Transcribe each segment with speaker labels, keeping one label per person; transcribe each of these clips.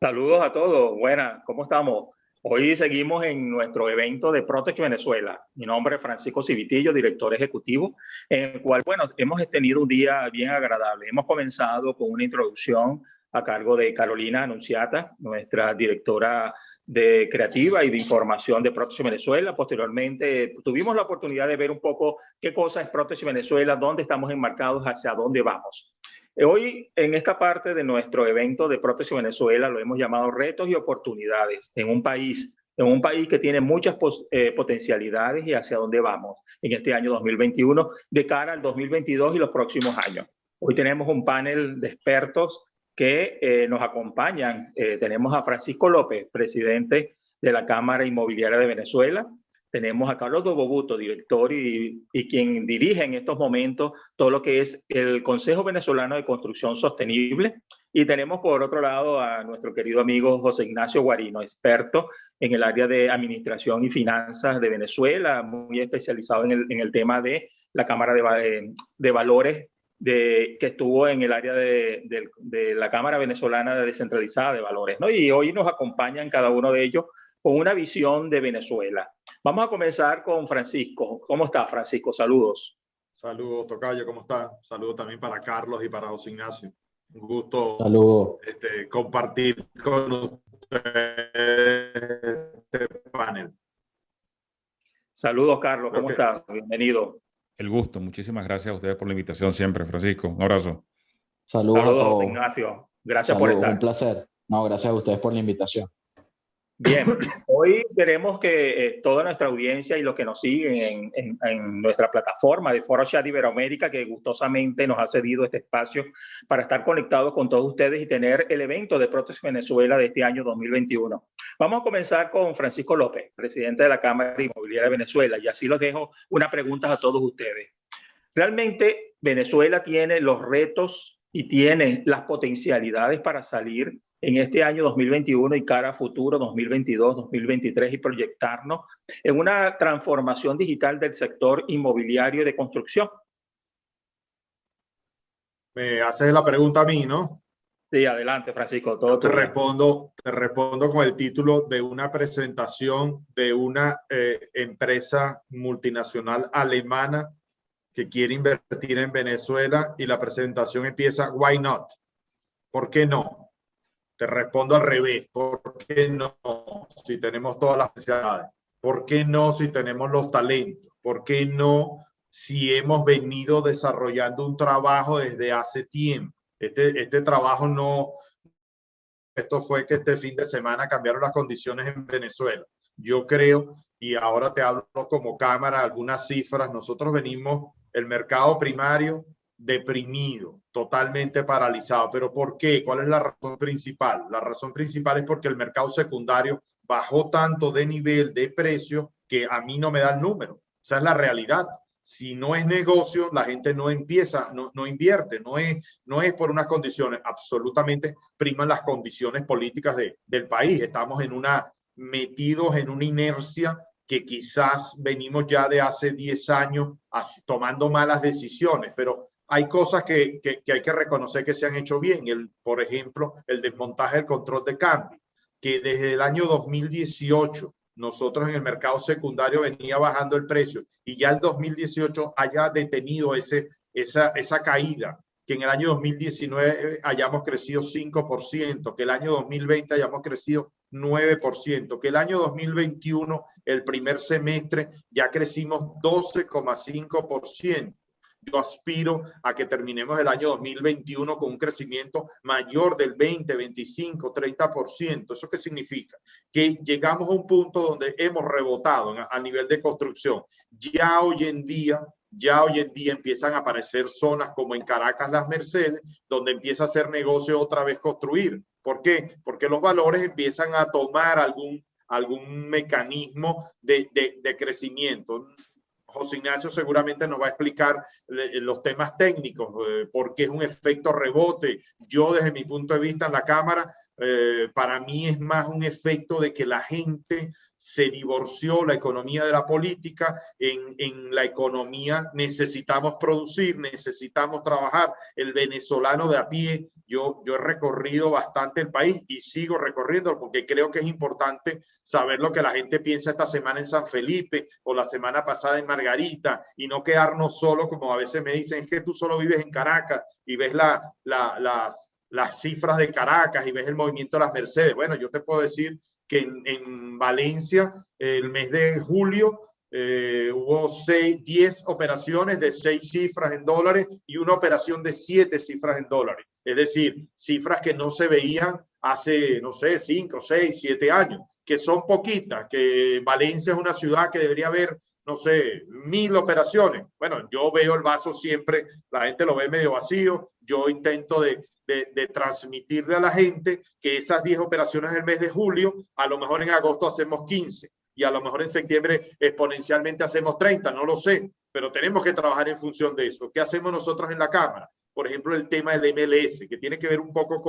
Speaker 1: Saludos a todos. Buenas, ¿cómo estamos? Hoy seguimos en nuestro evento de Protect Venezuela. Mi nombre es Francisco Civitillo, director ejecutivo, en el cual, bueno, hemos tenido un día bien agradable. Hemos comenzado con una introducción a cargo de Carolina Anunciata, nuestra directora de creativa y de información de Protect Venezuela. Posteriormente, tuvimos la oportunidad de ver un poco qué cosa es Protect Venezuela, dónde estamos enmarcados, hacia dónde vamos. Hoy, en esta parte de nuestro evento de Protección Venezuela, lo hemos llamado retos y oportunidades en un país que tiene muchas potencialidades y hacia dónde vamos en este año 2021 de cara al 2022 y los próximos años. Hoy tenemos un panel de expertos que nos acompañan. Tenemos a Francisco López, presidente de la Cámara Inmobiliaria de Venezuela. Tenemos a Carlos Doboguto, director y quien dirige en estos momentos todo lo que es el Consejo Venezolano de Construcción Sostenible. Y tenemos por otro lado a nuestro querido amigo José Ignacio Guarino, experto en el área de Administración y Finanzas de Venezuela, muy especializado en el tema de la Cámara de Valores que estuvo en el área de la Cámara Venezolana Descentralizada de Valores, ¿no? Y hoy nos acompañan cada uno de ellos con una visión de Venezuela. Vamos a comenzar con Francisco. ¿Cómo está, Francisco? Saludos.
Speaker 2: Saludos, tocayo, ¿cómo está? Saludos también para Carlos y para José Ignacio. Un gusto
Speaker 3: Saludos.
Speaker 2: Compartir con ustedes este panel.
Speaker 1: Saludos, Carlos. ¿Cómo estás? Bienvenido.
Speaker 4: El gusto. Muchísimas gracias a ustedes por la invitación siempre, Francisco. Un abrazo.
Speaker 3: Saludos a todos.
Speaker 1: Ignacio. Gracias
Speaker 3: Saludos,
Speaker 1: por estar.
Speaker 3: un placer. No, gracias a ustedes por la invitación.
Speaker 1: Bien, hoy queremos que toda nuestra audiencia y los que nos siguen en nuestra plataforma de Foro Chat Iberoamérica, que gustosamente nos ha cedido este espacio para estar conectados con todos ustedes y tener el evento de Protect Venezuela de este año 2021. Vamos a comenzar con Francisco López, presidente de la Cámara Inmobiliaria de Venezuela, y así les dejo unas preguntas a todos ustedes. ¿Realmente Venezuela tiene los retos y tiene las potencialidades para salir en este año 2021 y cara a futuro 2022, 2023 y proyectarnos en una transformación digital del sector inmobiliario de construcción?
Speaker 2: Me haces la pregunta a mí, ¿no?
Speaker 1: Sí, adelante, Francisco.
Speaker 2: Yo te respondo con el título de una presentación de una empresa multinacional alemana que quiere invertir en Venezuela y la presentación empieza, why not? ¿Por qué no? Te respondo al revés. ¿Por qué no? Si tenemos todas las necesidades. ¿Por qué no si tenemos los talentos? ¿Por qué no si hemos venido desarrollando un trabajo desde hace tiempo? Este trabajo no... Esto fue que este fin de semana cambiaron las condiciones en Venezuela. Yo creo, y ahora te hablo como cámara, algunas cifras. Nosotros venimos, el mercado primario deprimido, totalmente paralizado. ¿Pero por qué? ¿Cuál es la razón principal? La razón principal es porque el mercado secundario bajó tanto de nivel de precio que a mí no me da el número. Esa es la realidad. Si no es negocio, la gente no empieza, no invierte, no es por unas condiciones, absolutamente priman las condiciones políticas del país. Estamos metidos en una inercia que quizás venimos ya de hace 10 años tomando malas decisiones, pero hay cosas que hay que reconocer que se han hecho bien. Por ejemplo, el desmontaje del control de cambio, que desde el año 2018 nosotros en el mercado secundario venía bajando el precio y ya el 2018 haya detenido esa caída, que en el año 2019 hayamos crecido 5%, que el año 2020 hayamos crecido 9%, que el año 2021, el primer semestre, ya crecimos 12,5%. Yo aspiro a que terminemos el año 2021 con un crecimiento mayor del 20, 25, 30%. ¿Eso qué significa? Que llegamos a un punto donde hemos rebotado a nivel de construcción. Ya hoy en día empiezan a aparecer zonas como en Caracas, Las Mercedes, donde empieza a hacer negocio otra vez construir. ¿Por qué? Porque los valores empiezan a tomar algún mecanismo de crecimiento. José Ignacio seguramente nos va a explicar los temas técnicos, por qué es un efecto rebote. Yo, desde mi punto de vista en la Cámara, Para mí es más un efecto de que la gente se divorció la economía de la política. En la economía necesitamos producir, necesitamos trabajar. El venezolano de a pie, yo he recorrido bastante el país y sigo recorriendo porque creo que es importante saber lo que la gente piensa esta semana en San Felipe o la semana pasada en Margarita, y no quedarnos solo, como a veces me dicen, es que tú solo vives en Caracas y ves las cifras de Caracas y ves el movimiento de las Mercedes. Bueno, yo te puedo decir que en Valencia, el mes de julio, hubo 10 operaciones de 6 cifras en dólares y una operación de 7 cifras en dólares. Es decir, cifras que no se veían hace, no sé, 5, 6, 7 años, que son poquitas, que Valencia es una ciudad que debería haber, no sé, 1000 operaciones. Bueno, yo veo el vaso siempre, la gente lo ve medio vacío. Yo intento de transmitirle a la gente que esas 10 operaciones del mes de julio, a lo mejor en agosto hacemos 15 y a lo mejor en septiembre exponencialmente hacemos 30, no lo sé, pero tenemos que trabajar en función de eso. ¿Qué hacemos nosotros en la Cámara? Por ejemplo, el tema del MLS, que tiene que ver un poco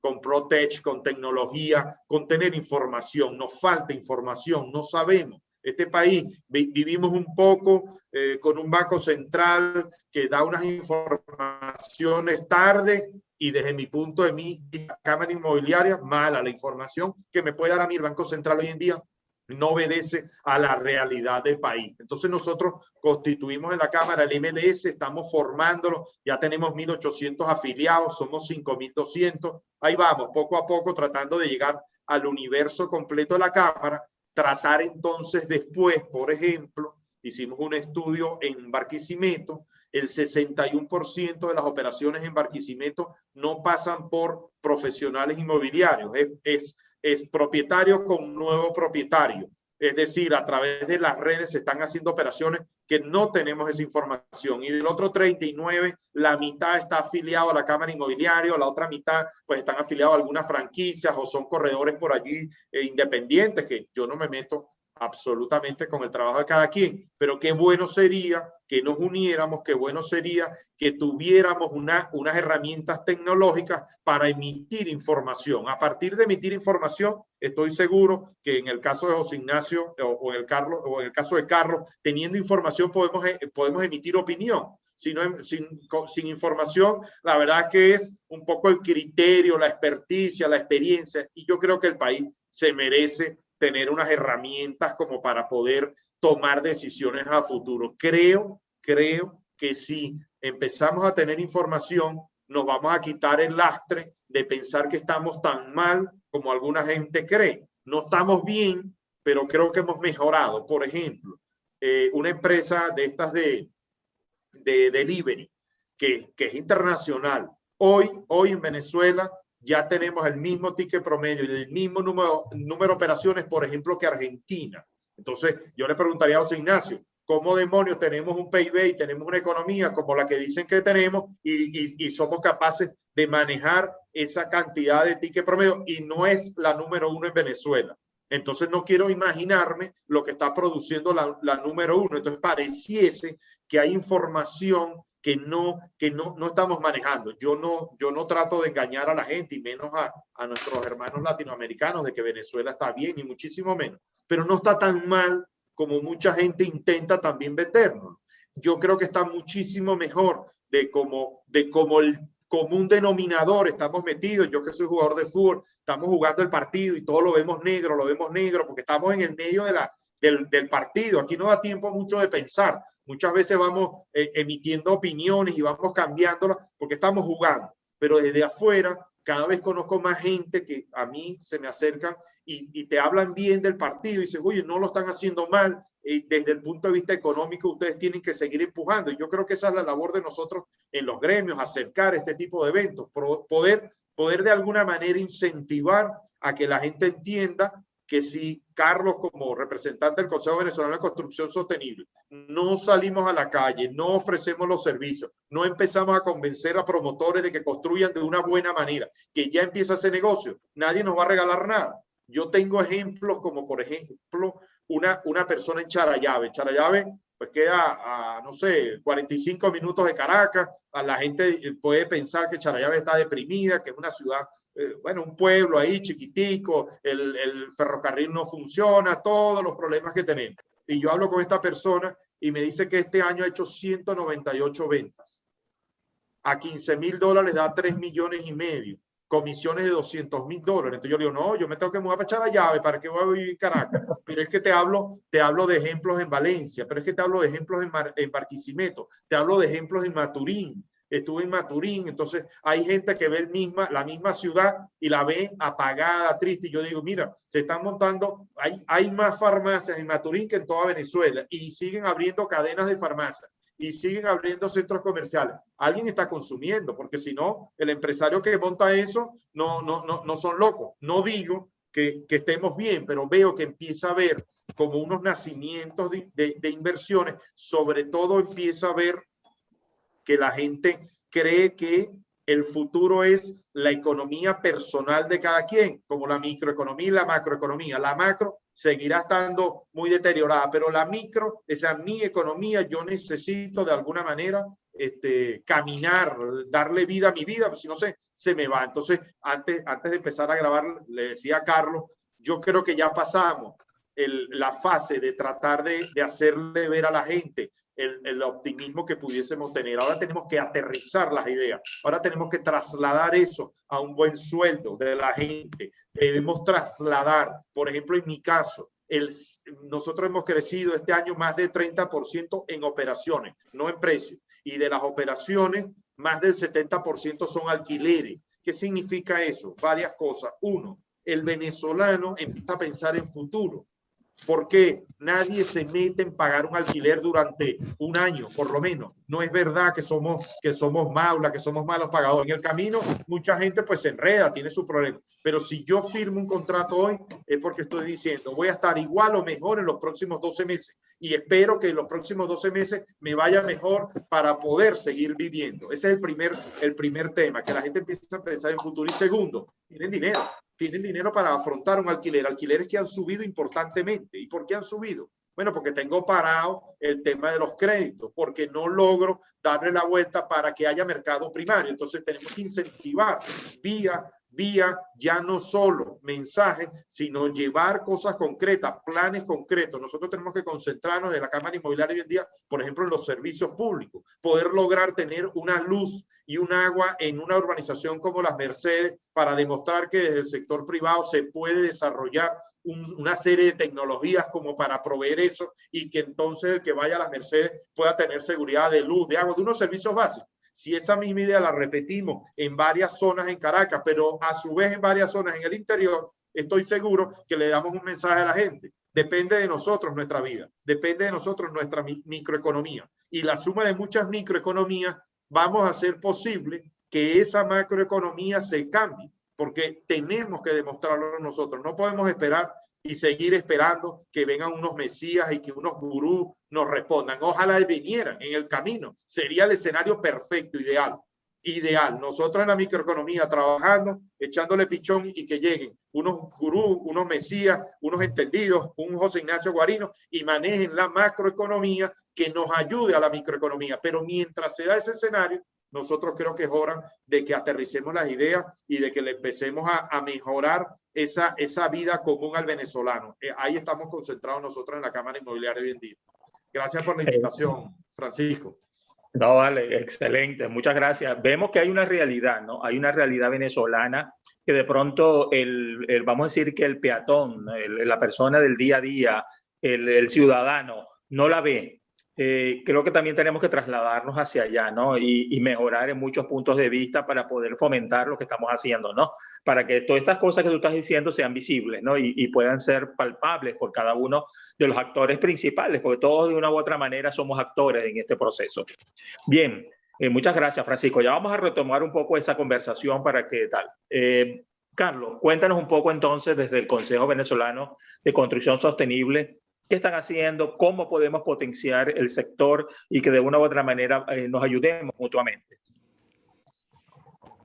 Speaker 2: con ProTech, con tecnología, con tener información. Nos falta información, no sabemos. Este país vivimos un poco con un banco central que da unas informaciones tarde, y desde mi punto de vista, Cámara Inmobiliaria, mala la información que me puede dar a mí el Banco Central hoy en día, no obedece a la realidad del país. Entonces nosotros constituimos en la Cámara el MLS, estamos formándolo, ya tenemos 1.800 afiliados, somos 5.200, ahí vamos, poco a poco tratando de llegar al universo completo de la Cámara, tratar entonces después, por ejemplo, hicimos un estudio en Barquisimeto, el 61% de las operaciones en Barquisimeto no pasan por profesionales inmobiliarios, es propietario con nuevo propietario. Es decir, a través de las redes se están haciendo operaciones que no tenemos esa información. Y del otro 39, la mitad está afiliado a la Cámara Inmobiliaria, la otra mitad pues están afiliados a algunas franquicias o son corredores por allí independientes, que yo no me meto absolutamente con el trabajo de cada quien, pero qué bueno sería que nos uniéramos, qué bueno sería que tuviéramos unas herramientas tecnológicas para emitir información. A partir de emitir información, estoy seguro que en el caso de José Ignacio o en el caso de Carlos, teniendo información podemos emitir opinión. Sin información, la verdad es que es un poco el criterio, la experticia, la experiencia, y yo creo que el país se merece tener unas herramientas como para poder tomar decisiones a futuro. Creo que si empezamos a tener información, nos vamos a quitar el lastre de pensar que estamos tan mal como alguna gente cree. No estamos bien, pero creo que hemos mejorado. Por ejemplo, una empresa de estas de delivery, que es internacional. Hoy en Venezuela ya tenemos el mismo ticket promedio y el mismo número de operaciones, por ejemplo, que Argentina. Entonces, yo le preguntaría a José Ignacio, ¿cómo demonios tenemos un PIB y tenemos una economía como la que dicen que tenemos y somos capaces de manejar esa cantidad de ticket promedio y no es la número 1 en Venezuela? Entonces, no quiero imaginarme lo que está produciendo la número 1. Entonces, pareciese que hay información que no estamos manejando. Yo no trato de engañar a la gente y menos a nuestros hermanos latinoamericanos de que Venezuela está bien, ni muchísimo menos, pero no está tan mal como mucha gente intenta también vendernos. Yo creo que está muchísimo mejor de como el común denominador estamos metidos. Yo que soy jugador de fútbol, estamos jugando el partido y todo lo vemos negro porque estamos en el medio del partido. Aquí no da tiempo mucho de pensar. Muchas veces vamos emitiendo opiniones y vamos cambiándolas porque estamos jugando. Pero desde afuera, cada vez conozco más gente que a mí se me acercan y te hablan bien del partido y dicen, oye, no lo están haciendo mal. Desde el punto de vista económico, ustedes tienen que seguir empujando. Y yo creo que esa es la labor de nosotros en los gremios, acercar este tipo de eventos, poder de alguna manera incentivar a que la gente entienda que si Carlos, como representante del Consejo Venezolano de Construcción Sostenible, no salimos a la calle, no ofrecemos los servicios, no empezamos a convencer a promotores de que construyan de una buena manera, que ya empieza ese negocio, nadie nos va a regalar nada. Yo tengo ejemplos como, por ejemplo, una persona en Charallave. Charallave pues queda a, no sé, 45 minutos de Caracas. A la gente puede pensar que Charallave está deprimida, que es una ciudad, bueno, un pueblo ahí chiquitico, el ferrocarril no funciona, todos los problemas que tenemos. Y yo hablo con esta persona y me dice que este año ha hecho 198 ventas. A $15.000 da 3,5 millones. Comisiones de $200,000. Entonces yo le digo, no, yo me tengo que mudar para Charallave, ¿para qué voy a vivir en Caracas? Pero es que te hablo de ejemplos en Valencia, pero es que te hablo de ejemplos en Barquisimeto, te hablo de ejemplos en Maturín. Estuve en Maturín, entonces hay gente que ve la misma ciudad y la ve apagada, triste. Y yo digo, mira, se están montando, hay más farmacias en Maturín que en toda Venezuela y siguen abriendo cadenas de farmacias y siguen abriendo centros comerciales. Alguien está consumiendo, porque si no, el empresario que monta eso no son locos. No digo que estemos bien, pero veo que empieza a haber como unos nacimientos de inversiones. Sobre todo empieza a ver que la gente cree que el futuro es la economía personal de cada quien, como la microeconomía y la macroeconomía. La macro seguirá estando muy deteriorada, pero la micro, esa mi economía, yo necesito de alguna manera caminar, darle vida a mi vida, pues si no se me va. Entonces, antes de empezar a grabar, le decía a Carlos, yo creo que ya pasamos la fase de tratar de hacerle ver a la gente el optimismo que pudiésemos tener. Ahora tenemos que aterrizar las ideas. Ahora tenemos que trasladar eso a un buen sueldo de la gente. Debemos trasladar, por ejemplo, en mi caso, nosotros hemos crecido este año más de 30% en operaciones, no en precios. Y de las operaciones, más del 70% son alquileres. ¿Qué significa eso? Varias cosas. Uno, el venezolano empieza a pensar en futuro. Porque nadie se mete en pagar un alquiler durante un año, por lo menos. No es verdad que somos maula, que somos malos pagadores. En el camino, mucha gente pues se enreda, tiene su problema. Pero si yo firmo un contrato hoy, es porque estoy diciendo, voy a estar igual o mejor en los próximos 12 meses. Y espero que en los próximos 12 meses me vaya mejor para poder seguir viviendo. Ese es el primer tema, que la gente empieza a pensar en futuro. Y segundo, tienen dinero para afrontar un alquiler. Alquileres que han subido importantemente. ¿Y por qué han subido? Bueno, porque tengo parado el tema de los créditos, porque no logro darle la vuelta para que haya mercado primario. Entonces tenemos que incentivar vía ya no solo mensajes, sino llevar cosas concretas, planes concretos. Nosotros tenemos que concentrarnos de la Cámara Inmobiliaria hoy en día, por ejemplo, en los servicios públicos, poder lograr tener una luz y un agua en una urbanización como Las Mercedes para demostrar que desde el sector privado se puede desarrollar una serie de tecnologías como para proveer eso y que entonces el que vaya a Las Mercedes pueda tener seguridad de luz, de agua, de unos servicios básicos. Si esa misma idea la repetimos en varias zonas en Caracas, pero a su vez en varias zonas en el interior, estoy seguro que le damos un mensaje a la gente. Depende de nosotros nuestra vida, depende de nosotros nuestra microeconomía. Y la suma de muchas microeconomías vamos a hacer posible que esa macroeconomía se cambie, porque tenemos que demostrarlo nosotros. No podemos esperar y seguir esperando que vengan unos mesías y que unos gurús nos respondan. Ojalá vinieran en el camino. Sería el escenario perfecto, ideal. Nosotros en la microeconomía trabajando, echándole pichón y que lleguen unos gurús, unos mesías, unos entendidos, un José Ignacio Guarino y manejen la macroeconomía que nos ayude a la microeconomía. Pero mientras se da ese escenario, nosotros creo que es hora de que aterricemos las ideas y de que le empecemos a mejorar esa vida común al venezolano. Ahí estamos concentrados nosotros en la Cámara Inmobiliaria hoy en día. Gracias por la invitación, Francisco.
Speaker 1: No, vale, excelente, muchas gracias. Vemos que hay una realidad, ¿no? Hay una realidad venezolana que de pronto vamos a decir que el peatón, la persona del día a día, el ciudadano, no la ve. Creo que también tenemos que trasladarnos hacia allá, ¿no? Y mejorar en muchos puntos de vista para poder fomentar lo que estamos haciendo, ¿no? Para que todas estas cosas que tú estás diciendo sean visibles, ¿no? Y puedan ser palpables por cada uno de los actores principales, porque todos de una u otra manera somos actores en este proceso. Bien, muchas gracias, Francisco. Ya vamos a retomar un poco esa conversación para que tal. Carlos, cuéntanos un poco entonces desde el Consejo Venezolano de Construcción Sostenible, ¿qué están haciendo? ¿Cómo podemos potenciar el sector y que de una u otra manera nos ayudemos mutuamente?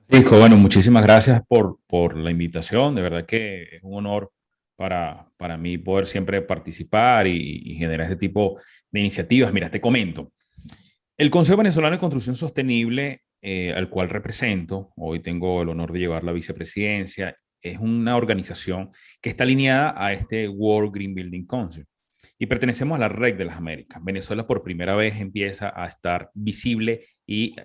Speaker 4: Francisco, bueno, muchísimas gracias por la invitación. De verdad que es un honor para mí poder siempre participar y generar este tipo de iniciativas. Mira, te comento. El Consejo Venezolano de Construcción Sostenible, al cual represento, hoy tengo el honor de llevar la vicepresidencia, es una organización que está alineada a este World Green Building Council y pertenecemos a la Red de las Américas. Venezuela por primera vez empieza a estar visible y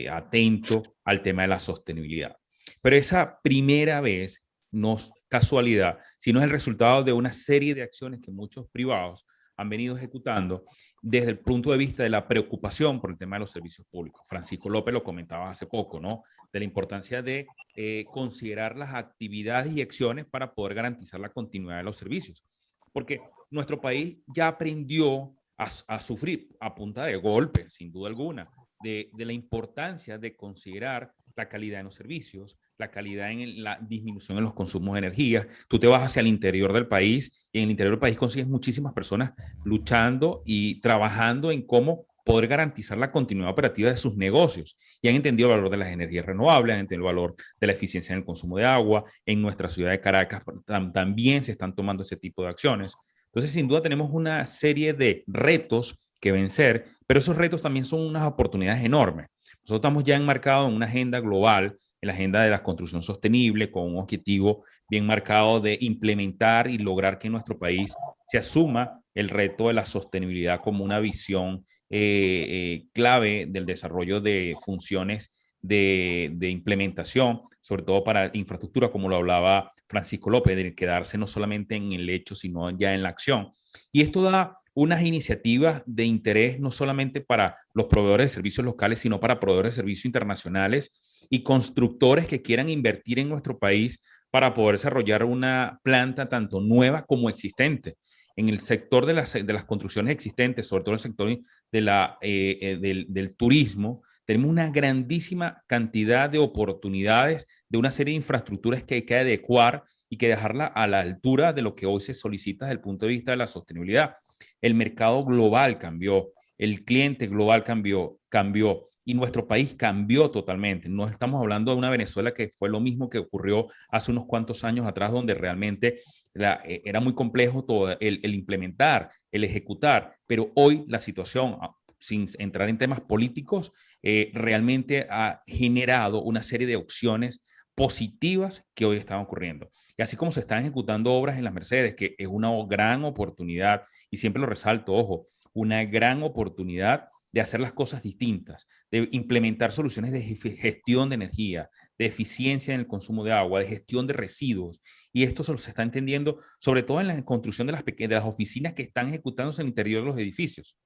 Speaker 4: atento al tema de la sostenibilidad. Pero esa primera vez no es casualidad, sino es el resultado de una serie de acciones que muchos privados han venido ejecutando desde el punto de vista de la preocupación por el tema de los servicios públicos. Francisco López lo comentaba hace poco, ¿no? De la importancia de considerar las actividades y acciones para poder garantizar la continuidad de los servicios. Porque nuestro país ya aprendió a sufrir a punta de golpe, sin duda alguna, de la importancia de considerar la calidad en los servicios, la calidad en la disminución en los consumos de energía. Tú te vas hacia el interior del país y en el interior del país consigues muchísimas personas luchando y trabajando en cómo poder garantizar la continuidad operativa de sus negocios. Y han entendido el valor de las energías renovables, han entendido el valor de la eficiencia en el consumo de agua. En nuestra ciudad de Caracas también se están tomando ese tipo de acciones. Entonces, sin duda, tenemos una serie de retos que vencer, pero esos retos también son unas oportunidades enormes. Nosotros estamos ya enmarcados en una agenda global, en la agenda de la construcción sostenible, con un objetivo bien marcado de implementar y lograr que en nuestro país se asuma el reto de la sostenibilidad como una visión clave del desarrollo de funciones de implementación, sobre todo para infraestructura, como lo hablaba Francisco López, de quedarse no solamente en el hecho, sino ya en la acción. Y esto da unas iniciativas de interés no solamente para los proveedores de servicios locales, sino para proveedores de servicios internacionales y constructores que quieran invertir en nuestro país para poder desarrollar una planta tanto nueva como existente. En el sector de las construcciones existentes, sobre todo en el sector del turismo, tenemos una grandísima cantidad de oportunidades de una serie de infraestructuras que hay que adecuar y que dejarla a la altura de lo que hoy se solicita desde el punto de vista de la sostenibilidad. El mercado global cambió, el cliente global cambió y nuestro país cambió totalmente. No estamos hablando de una Venezuela que fue lo mismo que ocurrió hace unos cuantos años atrás, donde realmente era muy complejo todo el implementar, el ejecutar, pero hoy la situación, sin entrar en temas políticos, realmente ha generado una serie de opciones positivas que hoy están ocurriendo. Y así como se están ejecutando obras en las Mercedes, que es una gran oportunidad, y siempre lo resalto, ojo, una gran oportunidad de hacer las cosas distintas, de implementar soluciones de gestión de energía, de eficiencia en el consumo de agua, de gestión de residuos. Y esto se está entendiendo sobre todo en la construcción de las oficinas que están ejecutándose en el interior de los edificios.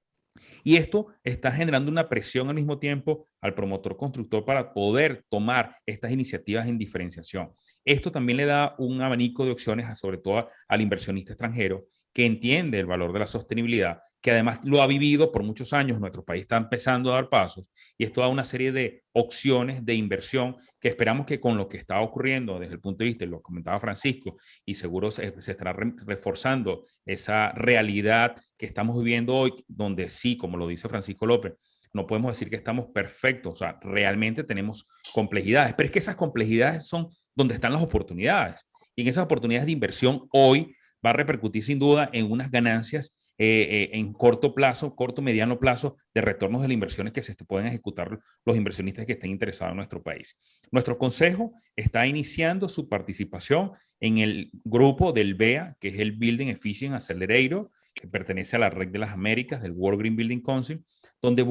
Speaker 4: Y esto está generando una presión al mismo tiempo al promotor constructor para poder tomar estas iniciativas en diferenciación. Esto también le da un abanico de opciones, sobre todo al inversionista extranjero, que entiende el valor de la sostenibilidad, que además lo ha vivido por muchos años. Nuestro país está empezando a dar pasos y esto da una serie de opciones de inversión que esperamos que con lo que está ocurriendo desde el punto de vista, y lo comentaba Francisco, y seguro se estará reforzando esa realidad que estamos viviendo hoy, donde sí, como lo dice Francisco López, no podemos decir que estamos perfectos, o sea, realmente tenemos complejidades, pero es que esas complejidades son donde están las oportunidades. Y en esas oportunidades de inversión hoy va a repercutir sin duda en unas ganancias en corto plazo, corto, mediano plazo, de retornos de las inversiones que se pueden ejecutar los inversionistas que estén interesados en nuestro país. Nuestro consejo está iniciando su participación en el grupo del BEA, que es el Building Efficient Accelerator, que pertenece a la Red de las Américas, del World Green Building Council, donde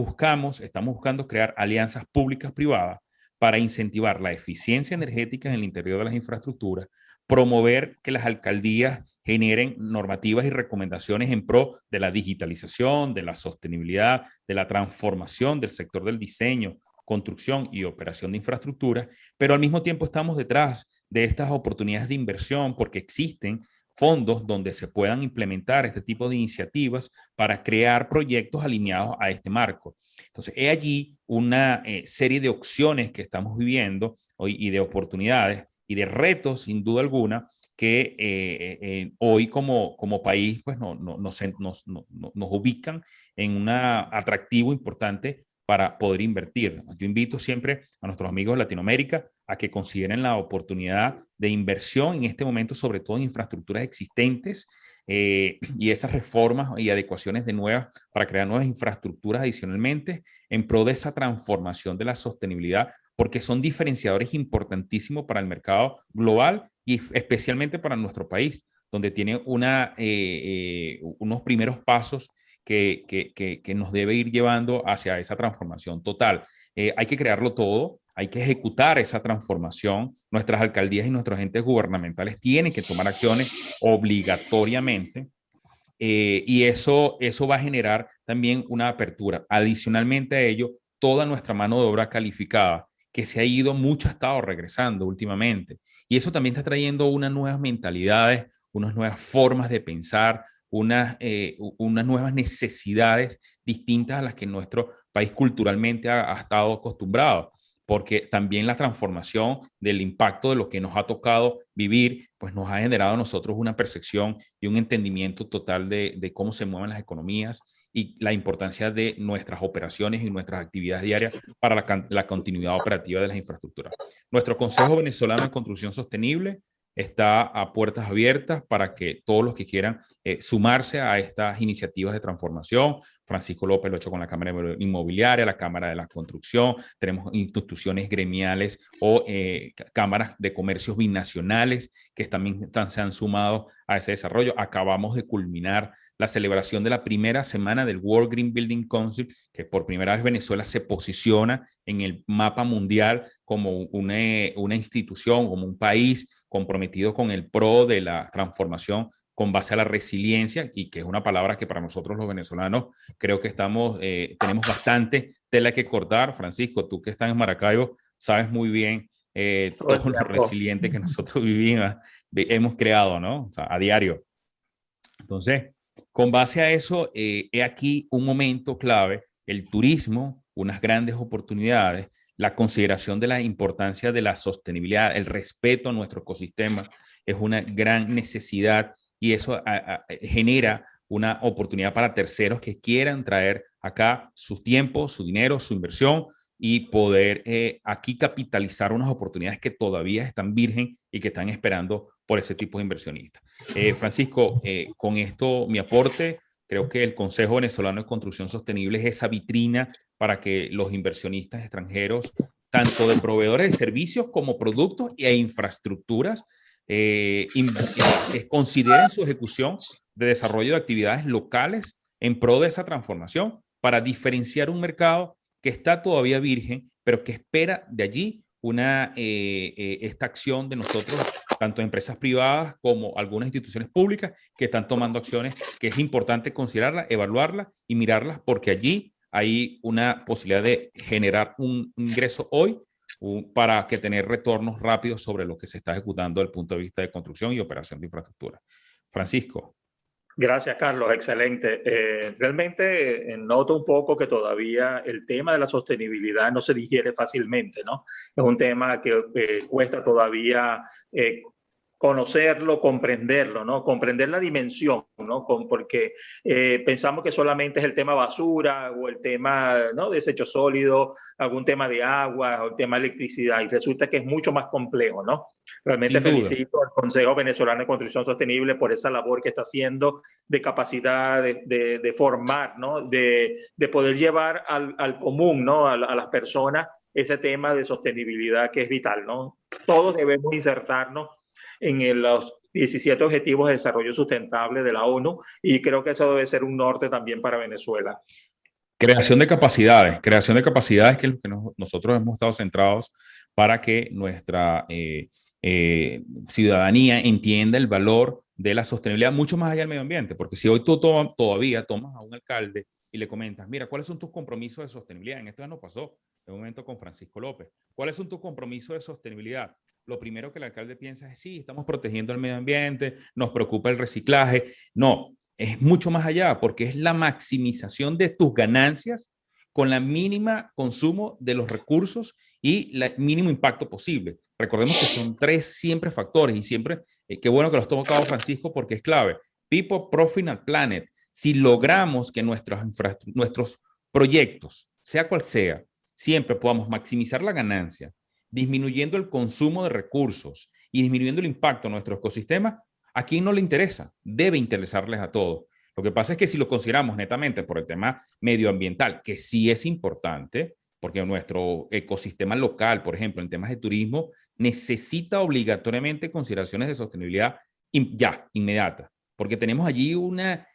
Speaker 4: estamos buscando crear alianzas públicas privadas para incentivar la eficiencia energética en el interior de las infraestructuras, promover que las alcaldías generen normativas y recomendaciones en pro de la digitalización, de la sostenibilidad, de la transformación del sector del diseño, construcción y operación de infraestructura, pero al mismo tiempo estamos detrás de estas oportunidades de inversión porque existen fondos donde se puedan implementar este tipo de iniciativas para crear proyectos alineados a este marco. Entonces, he allí una serie de opciones que estamos viviendo hoy y de oportunidades y de retos, sin duda alguna, que hoy como país pues nos ubican en un atractivo importante para poder invertir. Yo invito siempre a nuestros amigos de Latinoamérica a que consideren la oportunidad de inversión en este momento, sobre todo en infraestructuras existentes y esas reformas y adecuaciones de nuevas para crear nuevas infraestructuras adicionalmente en pro de esa transformación de la sostenibilidad, porque son diferenciadores importantísimos para el mercado global y especialmente para nuestro país, donde tiene unos primeros pasos que nos debe ir llevando hacia esa transformación total. Hay que crearlo todo, hay que ejecutar esa transformación. Nuestras alcaldías y nuestros entes gubernamentales tienen que tomar acciones obligatoriamente y eso va a generar también una apertura. Adicionalmente a ello, toda nuestra mano de obra calificada, que se ha ido, mucho ha estado regresando últimamente. Y eso también está trayendo unas nuevas mentalidades, unas nuevas formas de pensar, unas nuevas necesidades distintas a las que nuestro país culturalmente ha estado acostumbrado, porque también la transformación del impacto de lo que nos ha tocado vivir, pues nos ha generado a nosotros una percepción y un entendimiento total de cómo se mueven las economías y la importancia de nuestras operaciones y nuestras actividades diarias para la continuidad operativa de las infraestructuras. Nuestro Consejo Venezolano de Construcción Sostenible está a puertas abiertas para que todos los que quieran sumarse a estas iniciativas de transformación. Francisco López lo ha hecho con la Cámara Inmobiliaria, la Cámara de la Construcción, tenemos instituciones gremiales o cámaras de comercios binacionales que también se han sumado a ese desarrollo. Acabamos de culminar la celebración de la primera semana del World Green Building Council, que por primera vez Venezuela se posiciona en el mapa mundial como una institución, como un país comprometido con el pro de la transformación con base a la resiliencia, y que es una palabra que para nosotros los venezolanos creo que tenemos bastante tela que cortar. Francisco, tú que estás en Maracaibo, sabes muy bien todo lo resiliente que nosotros vivimos, hemos creado, ¿no? O sea, a diario. Entonces, con base a eso, he aquí un momento clave, el turismo, unas grandes oportunidades, la consideración de la importancia de la sostenibilidad, el respeto a nuestro ecosistema es una gran necesidad y eso genera una oportunidad para terceros que quieran traer acá su tiempo, su dinero, su inversión y poder aquí capitalizar unas oportunidades que todavía están virgen y que están esperando por ese tipo de inversionistas. Francisco, con esto mi aporte, creo que el Consejo Venezolano de Construcción Sostenible es esa vitrina para que los inversionistas extranjeros, tanto de proveedores de servicios como productos e infraestructuras, consideren su ejecución de desarrollo de actividades locales en pro de esa transformación para diferenciar un mercado que está todavía virgen, pero que espera de allí esta acción de nosotros, tanto empresas privadas como algunas instituciones públicas que están tomando acciones que es importante considerarlas, evaluarlas y mirarlas, porque allí hay una posibilidad de generar un ingreso hoy para que tener retornos rápidos sobre lo que se está ejecutando desde el punto de vista de construcción y operación de infraestructura. Francisco.
Speaker 1: Gracias, Carlos. Excelente. Realmente noto un poco que todavía el tema de la sostenibilidad no se digiere fácilmente, ¿no? Es un tema que cuesta todavía conocerlo, comprenderlo, ¿no? Comprender la dimensión, ¿no? Porque pensamos que solamente es el tema basura o el tema, ¿no?, desecho sólido, algún tema de agua o el tema de electricidad, y resulta que es mucho más complejo, ¿no? Realmente felicito al Consejo Venezolano de Construcción Sostenible por esa labor que está haciendo de capacidad, de formar, ¿no? De poder llevar al común, ¿no? A las personas ese tema de sostenibilidad que es vital, ¿no? Todos debemos insertarnos en los 17 Objetivos de Desarrollo Sustentable de la ONU, y creo que eso debe ser un norte también para Venezuela.
Speaker 4: Creación de capacidades que es lo que nosotros hemos estado centrados para que nuestra ciudadanía entienda el valor de la sostenibilidad mucho más allá del medio ambiente, porque si hoy tú todavía tomas a un alcalde y le comentas, mira, ¿cuáles son tus compromisos de sostenibilidad? En esto ya nos pasó en un momento con Francisco López. ¿Cuáles son tus compromisos de sostenibilidad? Lo primero que el alcalde piensa es, sí, estamos protegiendo el medio ambiente, nos preocupa el reciclaje. No, es mucho más allá, porque es la maximización de tus ganancias con la mínima consumo de los recursos y el mínimo impacto posible. Recordemos que son 3 siempre factores y siempre, qué bueno que los tocado Francisco porque es clave. People, Profit and Planet. Si logramos que nuestros proyectos sea cual sea, siempre podamos maximizar la ganancia, disminuyendo el consumo de recursos y disminuyendo el impacto en nuestro ecosistema, ¿a quién no le interesa? Debe interesarles a todos. Lo que pasa es que si lo consideramos netamente por el tema medioambiental, que sí es importante, porque nuestro ecosistema local, por ejemplo, en temas de turismo, necesita obligatoriamente consideraciones de sostenibilidad ya, inmediata, porque tenemos allí unas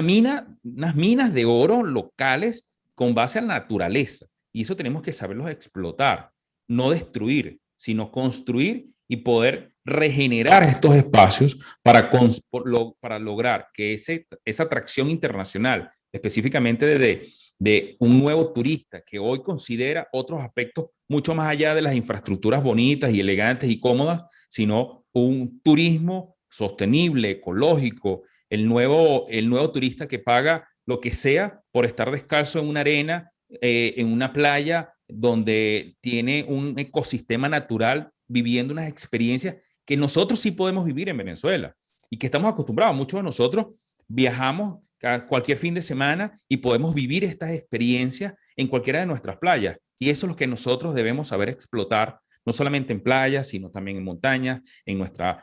Speaker 4: minas de oro locales con base a la naturaleza, y eso tenemos que saberlos explotar, no destruir, sino construir y poder regenerar estos espacios para lograr que esa atracción internacional, específicamente de un nuevo turista que hoy considera otros aspectos mucho más allá de las infraestructuras bonitas y elegantes y cómodas, sino un turismo sostenible, ecológico, el nuevo turista que paga lo que sea por estar descalzo en una arena, en una playa donde tiene un ecosistema natural viviendo unas experiencias que nosotros sí podemos vivir en Venezuela y que estamos acostumbrados. Muchos de nosotros viajamos cualquier fin de semana y podemos vivir estas experiencias en cualquiera de nuestras playas. Y eso es lo que nosotros debemos saber explotar, no solamente en playas, sino también en montañas, en nuestro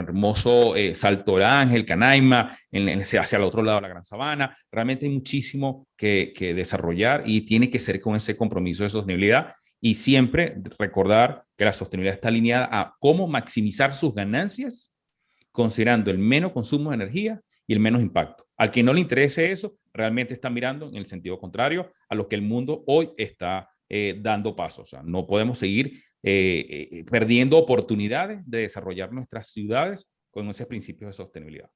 Speaker 4: hermoso Salto Ángel, Canaima, hacia el otro lado de la Gran Sabana. Realmente hay muchísimo que desarrollar y tiene que ser con ese compromiso de sostenibilidad y siempre recordar que la sostenibilidad está alineada a cómo maximizar sus ganancias considerando el menos consumo de energía y el menos impacto. Al que no le interese eso, realmente está mirando en el sentido contrario a lo que el mundo hoy está dando pasos. O sea, no podemos seguir perdiendo oportunidades de desarrollar nuestras ciudades con esos principios de sostenibilidad.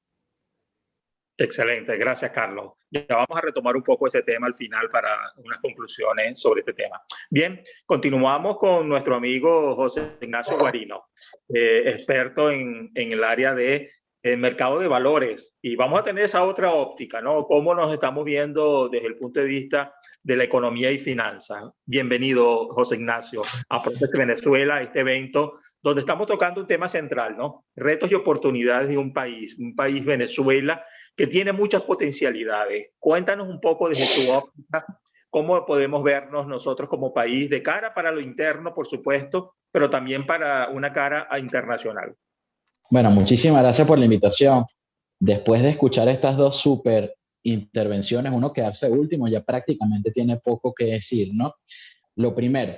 Speaker 1: Excelente, gracias Carlos. Ya vamos a retomar un poco ese tema al final para unas conclusiones sobre este tema. Bien, continuamos con nuestro amigo José Ignacio Guarino, experto en el área de mercado de valores, y vamos a tener esa otra óptica, ¿no? Cómo nos estamos viendo desde el punto de vista de la economía y finanzas. Bienvenido, José Ignacio, a Protect Venezuela, este evento donde estamos tocando un tema central, ¿no? Retos y oportunidades de un país Venezuela, que tiene muchas potencialidades. Cuéntanos un poco desde tu óptica cómo podemos vernos nosotros como país de cara para lo interno, por supuesto, pero también para una cara internacional.
Speaker 3: Bueno, muchísimas gracias por la invitación. Después de escuchar estas dos súper intervenciones, uno quedarse último ya prácticamente tiene poco que decir, ¿no? Lo primero,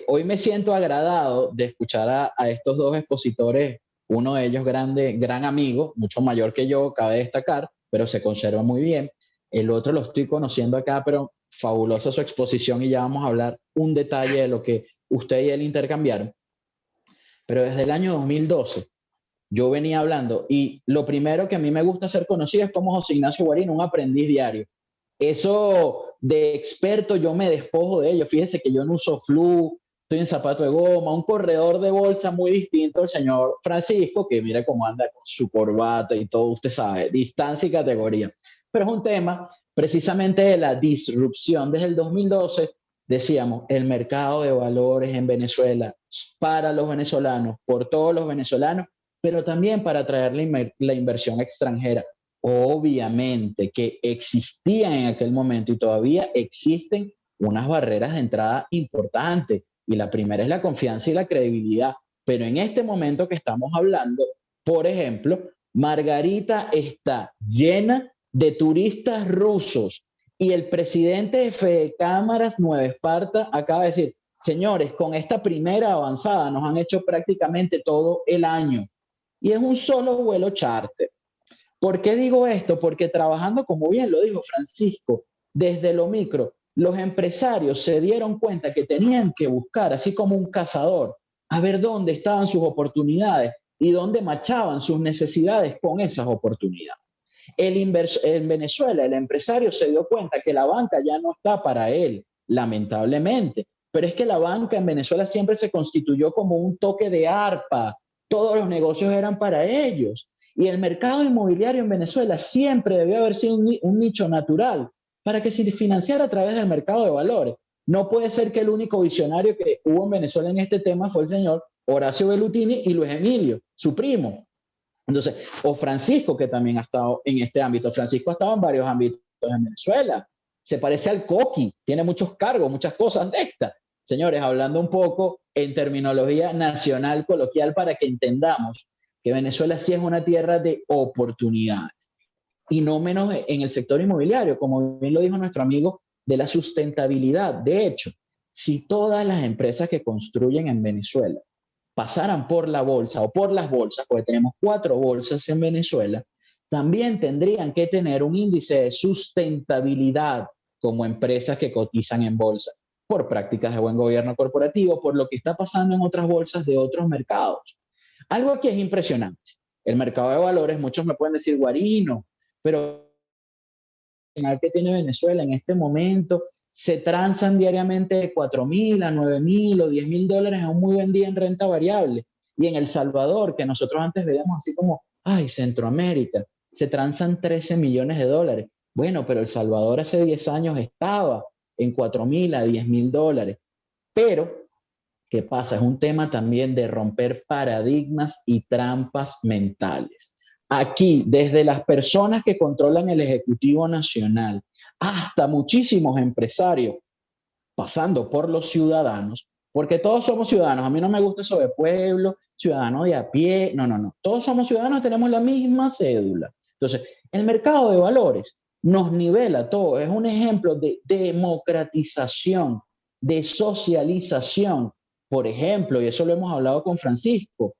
Speaker 3: hoy me siento agradado de escuchar a estos dos expositores, uno de ellos gran amigo, mucho mayor que yo, cabe destacar, pero se conserva muy bien. El otro lo estoy conociendo acá, pero fabulosa su exposición y ya vamos a hablar un detalle de lo que usted y él intercambiaron. Pero desde el año 2012 yo venía hablando y lo primero que a mí me gusta hacer conocido es como José Ignacio Guarino, un aprendiz diario. Eso de experto yo me despojo de ello. Fíjese que yo no uso flu, estoy en zapato de goma, un corredor de bolsa muy distinto al señor Francisco, que mira cómo anda con su corbata y todo, usted sabe, distancia y categoría. Pero es un tema precisamente de la disrupción. Desde el 2012 decíamos, el mercado de valores en Venezuela para los venezolanos, por todos los venezolanos, pero también para atraer la inversión extranjera. Obviamente que existían en aquel momento y todavía existen unas barreras de entrada importantes, y la primera es la confianza y la credibilidad, pero en este momento que estamos hablando, por ejemplo, Margarita está llena de turistas rusos y el presidente de Fede Cámaras Nueva Esparta acaba de decir, señores, con esta primera avanzada nos han hecho prácticamente todo el año y es un solo vuelo charter. ¿Por qué digo esto? Porque trabajando, como bien lo dijo Francisco, desde lo micro, los empresarios se dieron cuenta que tenían que buscar, así como un cazador, a ver dónde estaban sus oportunidades y dónde machaban sus necesidades con esas oportunidades. En Venezuela, el empresario se dio cuenta que la banca ya no está para él, lamentablemente, pero es que la banca en Venezuela siempre se constituyó como un toque de arpa, todos los negocios eran para ellos. Y el mercado inmobiliario en Venezuela siempre debió haber sido un nicho natural para que se financiara a través del mercado de valores. No puede ser que el único visionario que hubo en Venezuela en este tema fue el señor Horacio Bellutini y Luis Emilio, su primo. Entonces, o Francisco, que también ha estado en este ámbito. Francisco ha estado en varios ámbitos en Venezuela. Se parece al coqui, tiene muchos cargos, muchas cosas de estas. Señores, hablando un poco en terminología nacional coloquial para que entendamos que Venezuela sí es una tierra de oportunidades. Y no menos en el sector inmobiliario, como bien lo dijo nuestro amigo, de la sustentabilidad. De hecho, si todas las empresas que construyen en Venezuela pasaran por la bolsa o por las bolsas, porque tenemos 4 bolsas en Venezuela, también tendrían que tener un índice de sustentabilidad como empresas que cotizan en bolsa, por prácticas de buen gobierno corporativo, por lo que está pasando en otras bolsas de otros mercados. Algo que es impresionante. El mercado de valores, muchos me pueden decir, Guarino, pero el que tiene Venezuela en este momento se transan diariamente de 4.000 a 9.000 o 10.000 dólares a un muy buen día en renta variable. Y en El Salvador, que nosotros antes veíamos así como, ay, Centroamérica, se transan 13 millones de dólares. Bueno, pero El Salvador hace 10 años estaba en 4.000 a 10.000 dólares. Pero, ¿qué pasa? Es un tema también de romper paradigmas y trampas mentales. Aquí, desde las personas que controlan el Ejecutivo Nacional hasta muchísimos empresarios, pasando por los ciudadanos, porque todos somos ciudadanos. A mí no me gusta eso de pueblo, ciudadano de a pie. No, no, no. Todos somos ciudadanos, tenemos la misma cédula. Entonces, el mercado de valores nos nivela todo. Es un ejemplo de democratización, de socialización. Por ejemplo, y eso lo hemos hablado con Francisco,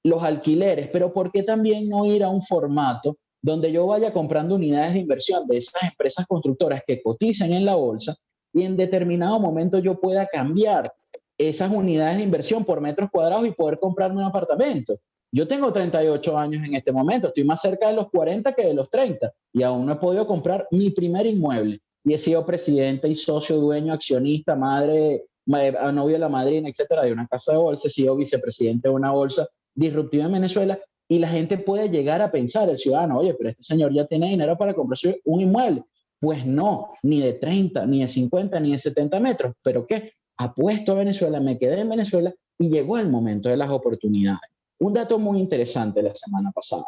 Speaker 3: los alquileres, pero ¿por qué también no ir a un formato donde yo vaya comprando unidades de inversión de esas empresas constructoras que cotizan en la bolsa y en determinado momento yo pueda cambiar esas unidades de inversión por metros cuadrados y poder comprarme un apartamento? Yo tengo 38 años en este momento, estoy más cerca de los 40 que de los 30 y aún no he podido comprar mi primer inmueble. Y he sido presidente y socio, dueño, accionista, madre, novio de la madrina, etcétera, de una casa de bolsa. He sido vicepresidente de una bolsa disruptiva en Venezuela, y la gente puede llegar a pensar, el ciudadano, oye, pero este señor ya tiene dinero para comprarse un inmueble. Pues no, ni de 30, ni de 50, ni de 70 metros. ¿Pero qué? Apuesto a Venezuela, me quedé en Venezuela y llegó el momento de las oportunidades. Un dato muy interesante la semana pasada.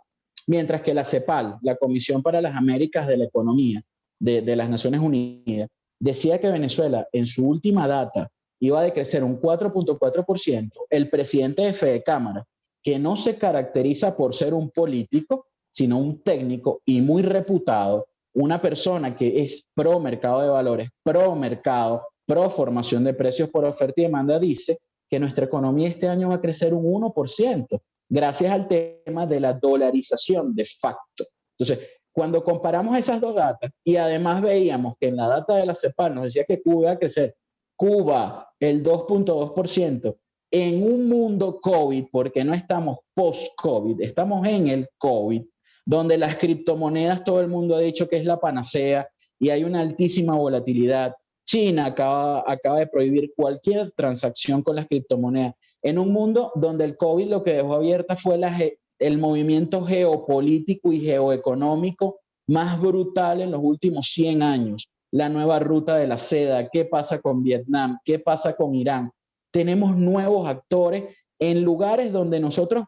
Speaker 3: Mientras que la CEPAL, la Comisión para las Américas de la Economía de las Naciones Unidas, decía que Venezuela en su última data iba a decrecer un 4.4%, el presidente de Fede Cámara, que no se caracteriza por ser un político, sino un técnico y muy reputado, una persona que es pro mercado de valores, pro mercado, pro formación de precios por oferta y demanda, dice que nuestra economía este año va a crecer un 1%, gracias al tema de la dolarización de facto. Entonces, cuando comparamos esas dos datas y además veíamos que en la data de la CEPAL nos decía que Cuba iba a crecer, Cuba el 2.2%, en un mundo COVID, porque no estamos post-COVID, estamos en el COVID, donde las criptomonedas todo el mundo ha dicho que es la panacea y hay una altísima volatilidad. China acaba de prohibir cualquier transacción con las criptomonedas, en un mundo donde el COVID lo que dejó abierta fue el movimiento geopolítico y geoeconómico más brutal en los últimos 100 años. La nueva ruta de la seda, qué pasa con Vietnam, qué pasa con Irán. Tenemos nuevos actores en lugares donde nosotros,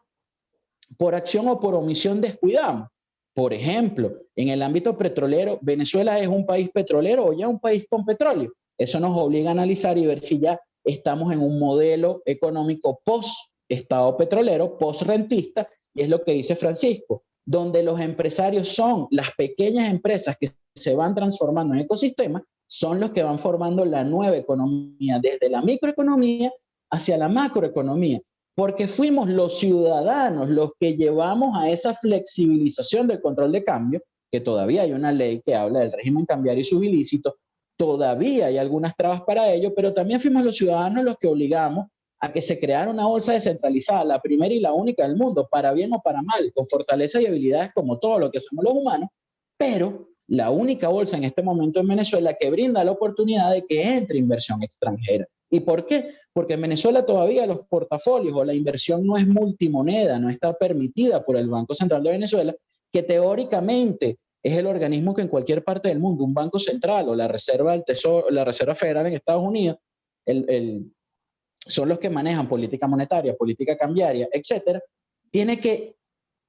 Speaker 3: por acción o por omisión, descuidamos. Por ejemplo, en el ámbito petrolero, ¿Venezuela es un país petrolero o ya un país con petróleo? Eso nos obliga a analizar y ver si ya estamos en un modelo económico post-estado petrolero, post-rentista, y es lo que dice Francisco, donde los empresarios son las pequeñas empresas que se van transformando en ecosistemas, son los que van formando la nueva economía, desde la microeconomía hacia la macroeconomía, porque fuimos los ciudadanos los que llevamos a esa flexibilización del control de cambio, que todavía hay una ley que habla del régimen cambiario y sus ilícitos, todavía hay algunas trabas para ello, pero también fuimos los ciudadanos los que obligamos a que se creara una bolsa descentralizada, la primera y la única del mundo, para bien o para mal, con fortaleza y habilidades como todo lo que somos los humanos, pero la única bolsa en este momento en Venezuela que brinda la oportunidad de que entre inversión extranjera. ¿Y por qué? Porque en Venezuela todavía los portafolios o la inversión no es multimoneda, no está permitida por el Banco Central de Venezuela, que teóricamente es el organismo que en cualquier parte del mundo, un banco central o la Reserva del Tesoro, la Reserva Federal en Estados Unidos, son los que manejan política monetaria, política cambiaria, etcétera, tiene que